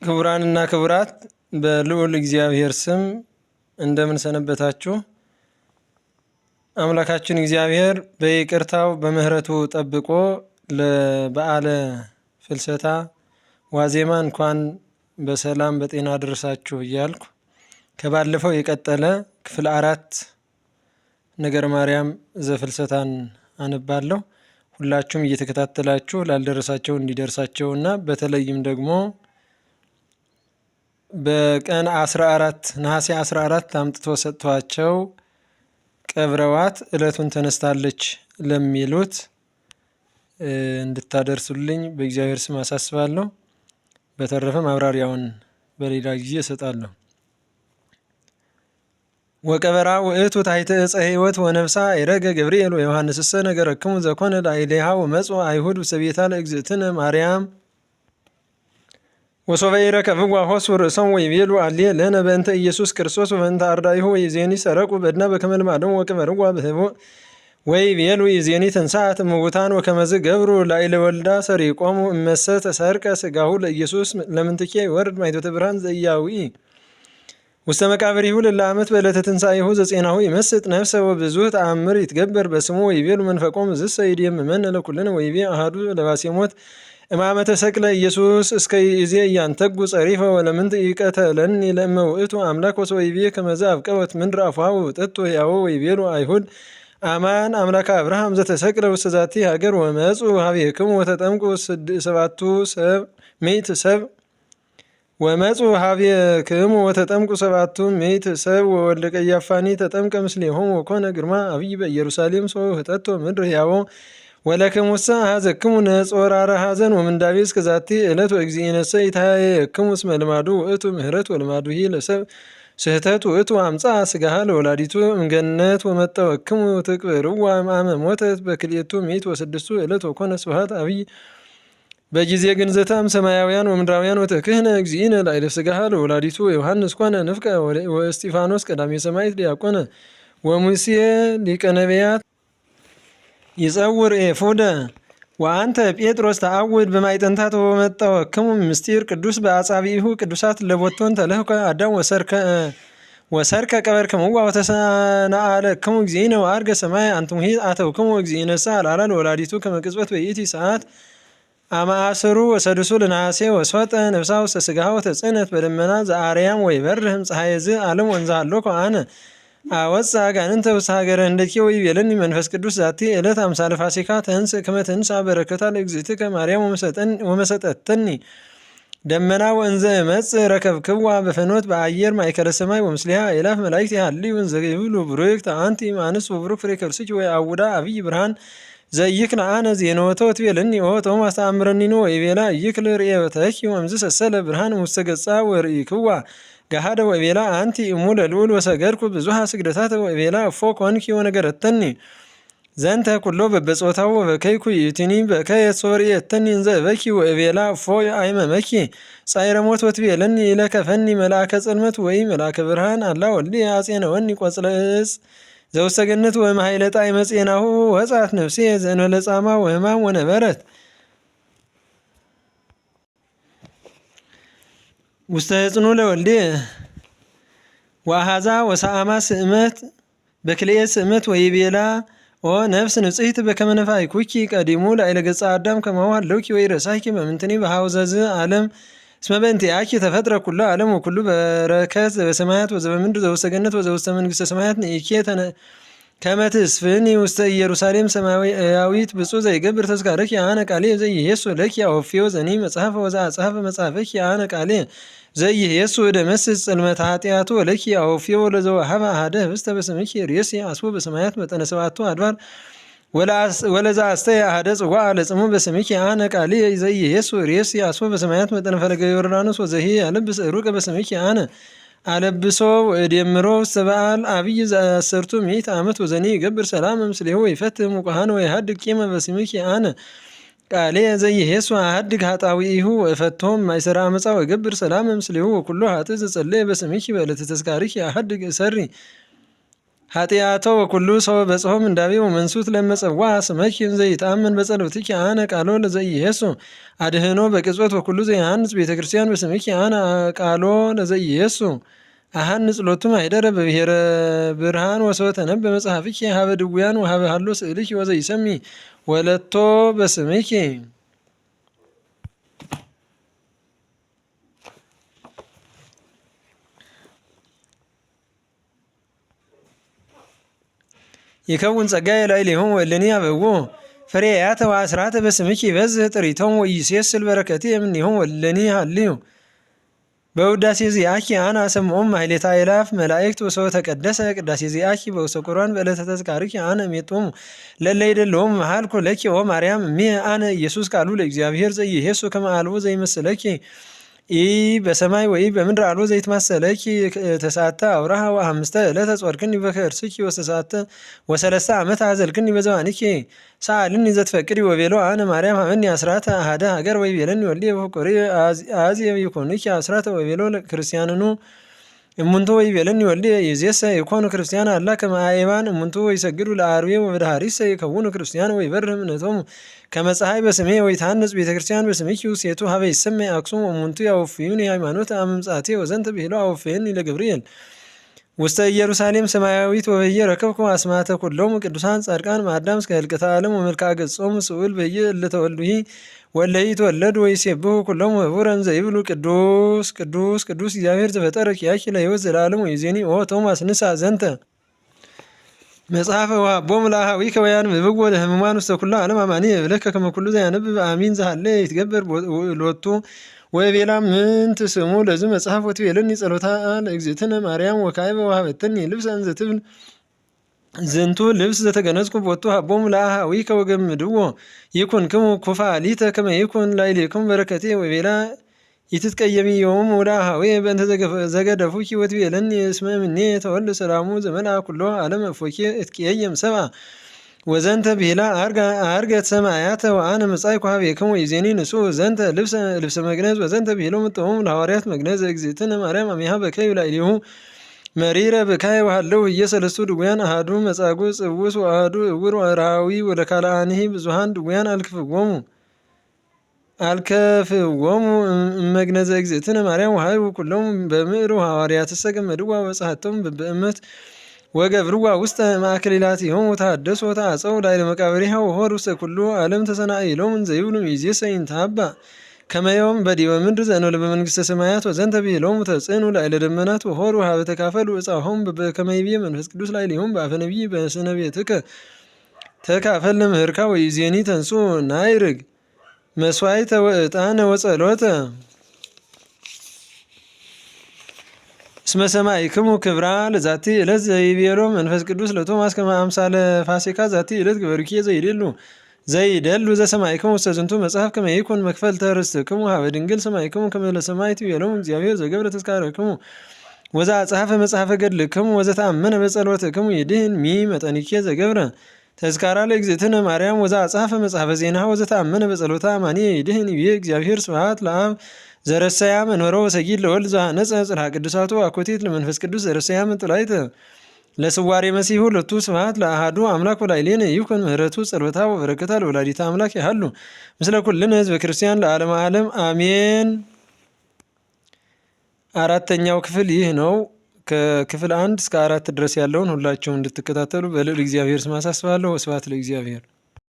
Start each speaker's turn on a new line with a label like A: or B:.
A: ክቡራንና ክቡራት በልዑል እግዚአብሔር ስም እንደምን ሰነበታችሁ? አምላካችን እግዚአብሔር በይቅርታው በምህረቱ ጠብቆ ለበዓለ ፍልሰታ ዋዜማ እንኳን በሰላም በጤና አደረሳችሁ እያልኩ ከባለፈው የቀጠለ ክፍል 4 ነገረ ማርያም ዘፍልሰታን አነባለሁ። ሁላችሁም እየተከታተላችሁ ላልደረሳቸው እንዲደርሳቸውና በተለይም ደግሞ በቀን 14 ነሐሴ 14 አምጥቶ ሰጥቷቸው ቀብረዋት እለቱን ተነስታለች ለሚሉት እንድታደርሱልኝ በእግዚአብሔር ስም አሳስባለሁ። በተረፈ ማብራሪያውን በሌላ ጊዜ እሰጣለሁ። ወቀበራ ውእቱ ታሕተ ዕፀ ሕይወት ወነፍሳ ይረገ ገብርኤል ወዮሐንስሰ ነገረክሙ ዘኮነ ላዕሌሃ ወመጹ አይሁድ ውስተ ቤታ ለእግዝእትነ ማርያም ወሶበ ይረከብዋ ሆሱ ርእሶሙ ወይቤሉ አሌ ለነ በእንተ ኢየሱስ ክርስቶስ ወበእንተ አርዳኢሁ ወይዜኒ ሰረቁ በድና በከመ ልማዶሙ ወቀበርዋ በህቡዕ ወይቤሉ ይዜኒ ተንሥአት እሙታን ወከመዝ ገብሩ ላዕለ ወልዳ ሰሪቆሙ እመሰ ተሰርቀ ሥጋሁ ለኢየሱስ ለምንትኬ ይወርድ ማይቶተ ብርሃን ዘኢያውኢ ውስተ መቃብሪሁ ለለ ዓመት በዕለተ ትንሣኤሁ ዘፄናሁ ይመስጥ ነፍሰ ወብዙሕ ተአምር ይትገበር በስሙ ወይቤሉ መንፈቆሙ ዝሰ ይድየምመነ ለኩልነ ወይቤ አሐዱ ለባሴ ሞት እማመ ተሰቅለ ኢየሱስ እስከ ይእዜ እያንተጉ ጸሪፈ ወለምንት ይቀተለኒ ለእመ ውእቱ አምላክ ወሰወይቤ ከመዝ አብቀወት ምድር አፍዋሁ ውእቱ ሕያው ወይቤሉ አይሁድ አማን አምላከ አብርሃም ዘተሰቅለ ውስተ ዛቲ ሀገር ወመጹ ሀቤክሙ ወተጠምቁ ሰባቱ ምዕት ሰብ ወመጹ ሀቤክሙ ወተጠምቁ ሰባቱ ምዕት ሰብ ወወልደ ቀያፋኒ ተጠምቀ ምስሌሆሙ ወኮነ ግርማ አብይ በኢየሩሳሌም ሰው ህጠቶ ምድር ሕያው ወለክሙሰ አሐዘክሙ ነጾራረ ሐዘን ወምንዳቤ እስከ ዛቲ ዕለት ወእግዚእነሰ ይታየክሙ እስመ ልማዱ ውእቱ ምህረት ወልማዱሂ ለሰብእ ስህተት ውእቱ አምጻ ሥጋሃ ለወላዲቱ እምገነት ወመጠወክሙ ትቅብርዋ እምአመ ሞተት በክልኤቱ ምዕት ወስድስቱ ዕለት ወኮነ ስብሐት አብይ በጊዜ ግንዘታም ሰማያውያን ወምድራውያን ወተክህነ እግዚእነ ላዕለ ሥጋሃ ለወላዲቱ ዮሐንስ ኮነ ንፍቀ ወእስጢፋኖስ ቀዳሜ ሰማዕት ዲያቆነ ወሙሴ ሊቀ ነቢያት ይጸውር ኤፉደ ወአንተ ጴጥሮስ ተአውድ በማይጠንታት ወመጠወክሙ ምስጢር ቅዱስ በአጻብዒሁ ቅዱሳት ለቦቶን ተለህከ አዳም ወሰርከ ቀበርክምዋ ወተሰናአለክሙ እግዚእነ ወዐርገ ሰማይ አንትሙሂ አተውክሙ እግዚእነሰ አልዓላ ለወላዲቱ ከመ ቅጽበት በይእቲ ሰዓት አመ አስሩ ወሰድሱ ለነሐሴ ወስወጠ ነፍሳ ውስተ ሥጋሃ ወተጽእነት በደመና ዘአርያም ወይበርህ እምፀሐየ ዝዓለም ወእንዘ ሀሎከ አነ አወፅእ አጋንንተ ውስተ ሀገረ ህንደኬ ወይቤለኒ መንፈስ ቅዱስ ዛቲ ዕለት አምሳለ ፋሲካ ተንሥእ ከመ ትንሣ በረከታ ለእግዝእትከ ማርያም ወመሰጠተኒ ደመና ወእንዘ እመጽእ ረከብክዋ በፈኖት በአየር ማእከለ ሰማይ ወምስሊሃ አእላፍ መላእክት ይሃልዩ እንዘ ይብሉ ቡርክት አንቲ እምአንስት ወቡሩክ ፍሬ ከርሥኪ ወየአውዳ አብይ ብርሃን ዘይክል አነ ዜኖቶ ትቤለኒ ኦ ቶማስ ተአምረኒኖ ወይቤላ ይክል ርእየተኪ ወእምዝ ሰሰለ ብርሃን ውስተ ገጻ ወርኢክዋ ገሃደ ወይቤላ አንቲ እሙ ለልዑል ወሰገድኩ ብዙሃ ስግደታት ወይቤላ እፎ ኮንኪ ወነገረተኒ ዘንተ ኩሎ በበጾታው ወበከይኩ ይእትኒ በከየት ሶርኢየተኒ እንዘ እበኪ ወይቤላ እፎ አይመመኪ ጻይረ ሞት ወትቤለኒ ኢለከፈኒ መልአከ ጽልመት ወይ መልአከ ብርሃን አላ ወልድ አጼነወኒ ቆጽለ ዕፅ ዘውስተ ገነት ወእምኃይለ ጣዕመ ፄናሁ ወጻት ነፍሴ ዘእንበለ ጻማ ወሕማም ወነበረት ውስተ ህጽኑ ለወልዴ ወአሃዛ ወሰአማ ስእመት በክልኤ ስእመት ወይቤላ ኦ ነፍስ ንጽሕት በከመ ነፋይኩኪ ቀዲሙ ላዕለ ገጸ አዳም ከማሁ ሀለውኪ ወይረሳኪ በምንትኒ በሐውዘዝ ዓለም እስመ በእንቲአኪ ተፈጥረ ኩሉ ዓለም ወኩሉ በረከት ዘበሰማያት ወዘበምድር ዘውስተ ገነት ወዘውስተ መንግሥተ ሰማያት ንኢኬ ከመ ትስፍኒ ውስተ ኢየሩሳሌም ሰማያዊት ብፁዕ ዘይገብር ተዝካረኪ አነ ቃሌ ዘይሄሱ ለኪ አወፌዮ ዘኒ መጽሐፈ ወዘአጽሐፈ መጽሐፈኪ አነ ቃሌ ዘይሄሱ እደመስስ ጽልመተ ኃጢአቱ ወለኪ አወፌዮ ለዘወሀበ አሐደ ህብስተ በስምኪ ርእሲ አስቦ በሰማያት መጠነ ሰባቱ አድባር ወለዛ አስተየ አሐደ ጽዋዕ ለጽሙ በስምኪ አነ ቃሌ ዘይሄሱ ርእሲ አስቦ በሰማያት መጠነ ፈለገ ዮርዳኖስ ወዘሂ አለብስ ሩቀ በስምኪ አነ አለብሶ ወእዴምሮ ውስተ በዓል አብይ ዘአሰርቱ ምዕት ዓመት ወዘኒ ይገብር ሰላም ምስሌሁ ወይፈትህ ሙቋሃነ ወይሃድግ ቂመ በስምኪ አነ ቃሌ ዘይሄሱ አሐድግ ኃጣውኢሁ ወእፈትሆም ማእሰረ አመፃ ወይገብር ሰላም ምስሌሁ ወኩሎ ኃጥእ ዘጸለየ በስምኪ በዕለተ ተዝካሪኪ አሐድግ እሰሪ ኃጢአቶ ወኩሉ ሰው በጽሖም እንዳቤ ወመንሱት ለመጸዋ ስመኪን ዘይታመን በጸሎትኪ አነ ቃሎ ለዘኢየሱ አድህኖ በቅጽበት ወኩሉ ዘይሃንጽ ቤተ ክርስቲያን በስምኪ አነ ቃሎ ለዘኢየሱ አሃንጽ ሎቱም አይደረ በብሔረ ብርሃን ወሰወተነብ በመጽሐፍኪ ሀበ ድውያን ወሀበ ሀሎ ስእልኪ ወዘይሰሚ ወለቶ በስምኪ ይከውን ጸጋዬ ላዕሌሆሙ ወእለኒ አበዎ ፍሬያተ ወአስራተ በስምኪ ይበዝሕ ጥሪቶሙ ወኢይሴስል በረከትየ እምኔሆሙ ወእለኒ ሀልዩ በውዳሴ ዚአኪ አነ አሰምዖሙ ማሕሌተ አእላፍ መላእክት ወሰው ተቀደሰ ቅዳሴ ዚአኪ በውስተ ቁርባን በዕለተ ተዝካርኪ አነ እሜጦሙ ለእለ ይደልዎሙ መሃልኩ ለኪ ኦ ማርያም እምየ አነ ኢየሱስ ቃሉ ለእግዚአብሔር ዘኢየሱ ከመ አልቦ ዘይመስለኪ ኢ በሰማይ ወይ በምድር አልቦ ዘይትማሰለኪ ተሳተ አውራሃ ወአምስተ ዕለተ ጾርክኒ በከርስኪ ወሰለስተ ዓመት አዘልክኒ በዘባንኪ ሰአልኒ ዘትፈቅዲ ወቤሎ አነ ማርያም ሀበኒ አስራተ አሐደ ሀገር ወይ ቤለኒ ወልድየ በፍቁሪ አዝየ ይኩንኪ አስራተ ወቤሎ ክርስቲያንኑ እሙንቱ ወይ ቤለኒ ወልድየ ይእዜሰ ይኮኑ ክርስቲያን አላ ከመ አእባን እሙንቱ ወይሰግዱ ለአርዌ ወበድኃሪሰ ይከውኑ ክርስቲያን ወይበርህ እምነቶሙ ከመ ፀሐይ በስሜ ወይትሃነጽ ቤተ ክርስቲያን በስምኪ ውስቴቱ ሀበ ይሰመይ አክሱም እሙንቱ ያወፍዩኒ ሃይማኖተ አመምጻቴ ወዘንተ ብሂሎ አወፍየኒ ለገብርኤል ውስተ ኢየሩሳሌም ሰማያዊት ወበየ ረከብኩ አስማተ ኩሎሙ ቅዱሳን ጻድቃን ማዳም እስከ ህልቀተ ዓለም ወመልክዐ ገጾሙ ስዑል በየ እለ ተወልዱሂ ወእለ ይትወለዱ ወይሴብሑ ኩሎሙ ህቡረን ዘይብሉ ቅዱስ ቅዱስ ቅዱስ እግዚአብሔር ዘፈጠረ ኪያኪ ለሕይወት ዘላለሙ ይእዜኒ ኦ ቶማስ ንሥአ ዘንተ መጽሐፈ ወሀቦሙ ለአኀዊከ ወያንብብዎ ለሕሙማን ውስተ ኩሉ ዓለም አማንየ እብለከ ከመ ኩሉ ዘያነብብ አሚን ዘሀለየ ይትገበር ሎቱ ወይቤላ ምንት ስሙ ለዝ መጽሐፍ ወትቤለኒ ጸሎታ ለእግዝእትነ ማርያም ወካዕበ ወሀበተኒ ልብሰ እንዘ ትብል ዝንቱ ልብስ ዘተገነዝኩ ቦቱ ሀቦሙ ለአኀዊከ ወገምድዎ ይኩንክሙ ኩፋሊተ ከመ ይኩን ላዕሌክሙ በረከቴ ወይቤላ ይትትቀየሚዮሙ ለአኀዊየ በእንተ ዘገደፉኪ ወትቤለኒ እስመ እምኔ ተወልደ ሰላሙ ዘመልአ ኩሎ ዓለም እፎኬ እትቄየም ሰብአ ወዘንተ ብሂላ አርገት ሰማያተ ወአነ መጻእኩ ኀቤክሙ ይእዜኒ ንሡ ዘንተ ልብሰ መግነዝ ወዘንተ ብሂሎ ምጥዖሙ ለሐዋርያት መግነዝ እግዝእትነ ማርያም አሚሃ በከዩ ላዕሌሁ መሪረ ብካየ ወሀለው እየሰለስቱ ድውያን አሐዱ መጻጉዕ ጽውስ ወአሐዱ ዕውር ወረሃዊ ወለካልአኒሂ ብዙኃን ድውያን አልከፍዎሙ እመግነዘ እግዝእትነ ማርያም ወሀይቡ ኩሎሙ በምዕሩ ሐዋርያትሰ ገመድዋ ወጸሐቶሙ በበእመት ወገብርዋ ውስተ ማእከሊላቲሆሙ ተሐደሱ ወተአጸው ላዕለ መቃብሪሃ ወሖሩ ውስተ ኩሉ ዓለም ተሰናኢሎሙ እንዘ ይብሉ ይእዜሰ ይንተሐባ ከመ ዮም በዲበ ምድር ዘእንበለ በመንግሥተ ሰማያት ወዘንተ ብሂሎሙ ተጽዕኑ ላዕለ ደመናት ወሖሩ ሀበ ተካፈሉ ዕፃሆሙ በከመ ይቤ መንፈስ ቅዱስ ላዕሌሆሙ በአፈ ነቢይ በስነ ቤትከ ተካፈልነ ምህርካ ወይእዜኒ ተንሥኡ ናይርግ መስዋዕተ ወዕጣነ ወጸሎተ እስመ ሰማዕክሙ ክብራ ለዛቲ ዕለት ዘይቤሎ መንፈስ ቅዱስ ለቶማስ ከመ አምሳለ ፋሲካ ዛቲ ዕለት ግበሩኪ ዘይደሉ ዘሰማዕክሙ ውስተ ዝንቱ መጽሐፍ ከመ ይኩን መክፈልተ ርስትክሙ ሀበ ድንግል ሰማዕክሙ ከመ ለሰማዕት ይቤሎሙ እግዚአብሔር ዘገብረ ተዝካረክሙ ወዘአጽሐፈ መጽሐፈ ገድልክሙ ወዘተአመነ በጸሎትክሙ ይድህን መጠንኬ ዘገብረ ተዝካራ ለእግዝእትነ ማርያም ወዘአጽሐፈ መጽሐፈ ዜናሃ ወዘተአመነ በጸሎታ አማንየ ይድህን ይቤ እግዚአብሔር ስብሐት ለአብ ዘረሰያ መንበሮ ወሰጊድ ለወልድ ዘሐነጸ ጽርሐ ቅዱሳቱ አኮቴት ለመንፈስ ቅዱስ ዘረሰያ መንጦላዕተ ለስዋሬ መሲሁ ለቱ ስብሐት ለአሐዱ አምላክ ወላዕሌነ ይኩን ምህረቱ ጸሎታ ወበረከታ ለወላዲተ አምላክ ያህሉ ምስለ ኩልነ ሕዝበ ክርስቲያን ለዓለመ ዓለም አሜን። አራተኛው ክፍል ይህ ነው። ከክፍል 1 እስከ 4 ድረስ ያለውን ሁላችሁም እንድትከታተሉ በልዑል እግዚአብሔር ስም አሳስባለሁ። ወስብሐት ለእግዚአብሔር።